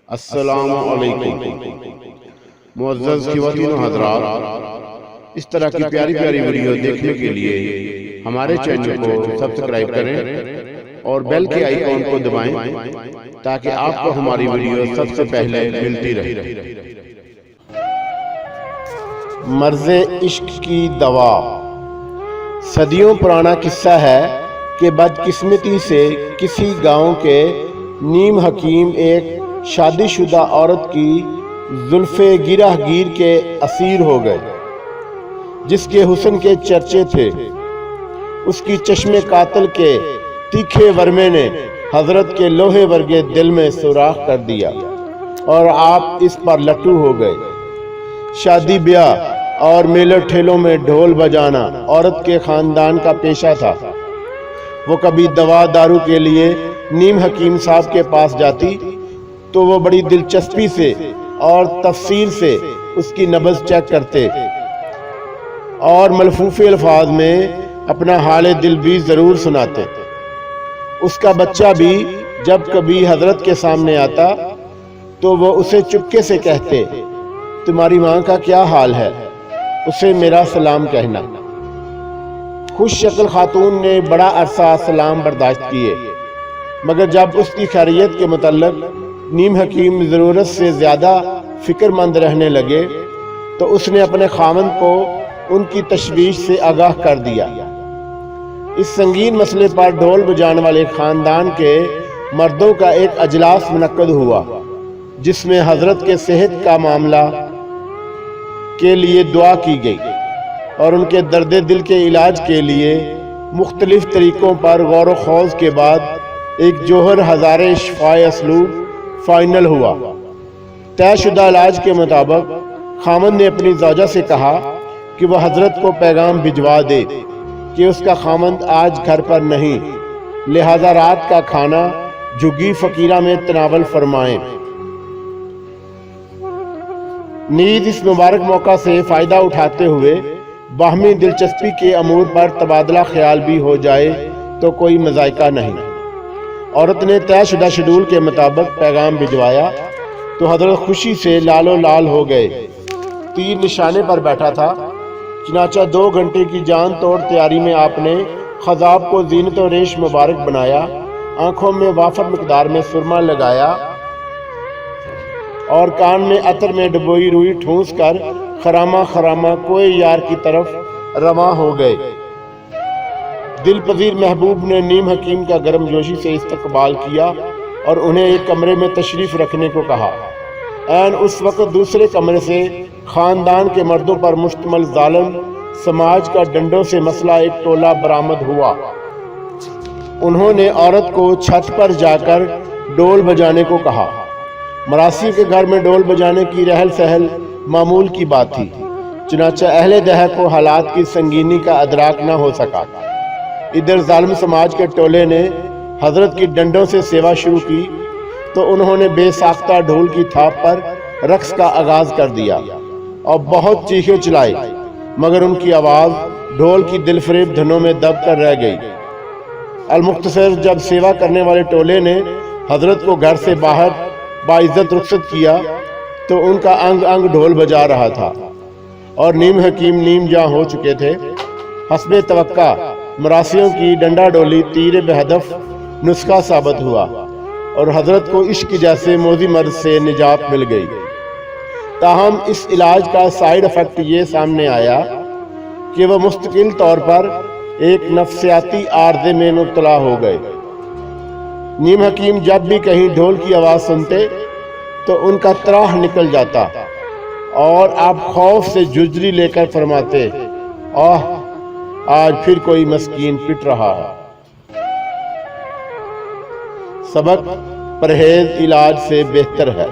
السلام علیکم معزز خواتین و حضرات، اس طرح کی پیاری پیاری ویڈیو دیکھنے کے لیے ہمارے چینل کو سبسکرائب کریں اور بیل کے آئیکن کو دبائیں تاکہ آپ کو ہماری ویڈیو سب سے پہلے ملتی رہے۔ مرض عشق کی دوا۔ صدیوں پرانا قصہ ہے کہ بدقسمتی سے کسی گاؤں کے نیم حکیم ایک شادی شدہ عورت کی زلف گرہ گیر کے اسیر ہو گئے، جس کے حسن کے چرچے تھے۔ اس کی چشم قاتل کے تیکھے ورمے نے حضرت کے لوہے ورگے دل میں سوراخ کر دیا اور آپ اس پر لٹو ہو گئے۔ شادی بیاہ اور میلوں ٹھیلوں میں ڈھول بجانا عورت کے خاندان کا پیشہ تھا۔ وہ کبھی دوا دارو کے لیے نیم حکیم صاحب کے پاس جاتی تو وہ بڑی دلچسپی سے اور تفصیل سے اس کی نبض چیک کرتے اور ملفوف الفاظ میں اپنا حال دل بھی ضرور سناتے۔ اس کا بچہ بھی جب کبھی حضرت کے سامنے آتا تو وہ اسے چپکے سے کہتے، تمہاری ماں کا کیا حال ہے، اسے میرا سلام کہنا۔ خوش شکل خاتون نے بڑا عرصہ سلام برداشت کیے، مگر جب اس کی خیریت کے متعلق نیم حکیم ضرورت سے زیادہ فکر مند رہنے لگے تو اس نے اپنے خاوند کو ان کی تشویش سے آگاہ کر دیا۔ اس سنگین مسئلے پر ڈھول بجانے والے خاندان کے مردوں کا ایک اجلاس منعقد ہوا، جس میں حضرت کے صحت کا معاملہ کے لیے دعا کی گئی اور ان کے درد دل کے علاج کے لیے مختلف طریقوں پر غور و خوض کے بعد ایک جوہر ہزارے شفائے اسلوب فائنل ہوا۔ طے شدہ علاج کے مطابق خاوند نے اپنی زوجہ سے کہا کہ وہ حضرت کو پیغام بھجوا دے کہ اس کا خاوند آج گھر پر نہیں، لہذا رات کا کھانا جھگی فقیرہ میں تناول فرمائیں۔ نیز اس مبارک موقع سے فائدہ اٹھاتے ہوئے باہمی دلچسپی کے امور پر تبادلہ خیال بھی ہو جائے تو کوئی مذائقہ نہیں۔ عورت نے طے شدہ شیڈول کے مطابق پیغام بھجوایا تو حضرت خوشی سے لال و لال ہو گئے۔ تیر نشانے پر بیٹھا تھا، چنانچہ 2 گھنٹے کی جان توڑ تیاری میں آپ نے خضاب کو زینت و ریش مبارک بنایا، آنکھوں میں وافر مقدار میں سرما لگایا اور کان میں عطر میں ڈبوئی روئی ٹھونس کر خرامہ خرامہ کوئے یار کی طرف رواں ہو گئے۔ دل پذیر محبوب نے نیم حکیم کا گرم جوشی سے استقبال کیا اور انہیں ایک کمرے میں تشریف رکھنے کو کہا۔ عین اس وقت دوسرے کمرے سے خاندان کے مردوں پر مشتمل ظالم سماج کا ڈنڈوں سے مسئلہ ایک ٹولہ برآمد ہوا۔ انہوں نے عورت کو چھت پر جا کر ڈول بجانے کو کہا۔ مراسی کے گھر میں ڈول بجانے کی رہل سہل معمول کی بات تھی، چنانچہ اہل دہر کو حالات کی سنگینی کا ادراک نہ ہو سکا۔ ادھر ظالم سماج کے ٹولے نے حضرت کی ڈنڈوں سے سیوا شروع کی تو انہوں نے بے ساختہ ڈھول کی تھاپ پر رقص کا آغاز کر دیا اور بہت چیخے چلائے، مگر ان کی آواز ڈھول کی دل فریب دھنوں میں دب کر رہ گئی۔ المختصر جب سیوا کرنے والے ٹولے نے حضرت کو گھر سے باہر باعزت رخصت کیا تو ان کا انگ انگ ڈھول بجا رہا تھا اور نیم حکیم نیم جاں ہو چکے تھے۔ حسب توقع مراسیوں کی ڈنڈا ڈولی تیر بہدف نسخہ ثابت ہوا اور حضرت کو عشق جیسے موذی مرض سے نجات مل گئی۔ تاہم اس علاج کا سائیڈ افیکٹ یہ سامنے آیا کہ وہ مستقل طور پر ایک نفسیاتی عارضے میں مبتلا ہو گئے۔ نیم حکیم جب بھی کہیں ڈھول کی آواز سنتے تو ان کا تراہ نکل جاتا اور آپ خوف سے جھجری لے کر فرماتے، آہ آج پھر کوئی مسکین پٹ رہا ہے۔ سبق: پرہیز علاج سے بہتر ہے۔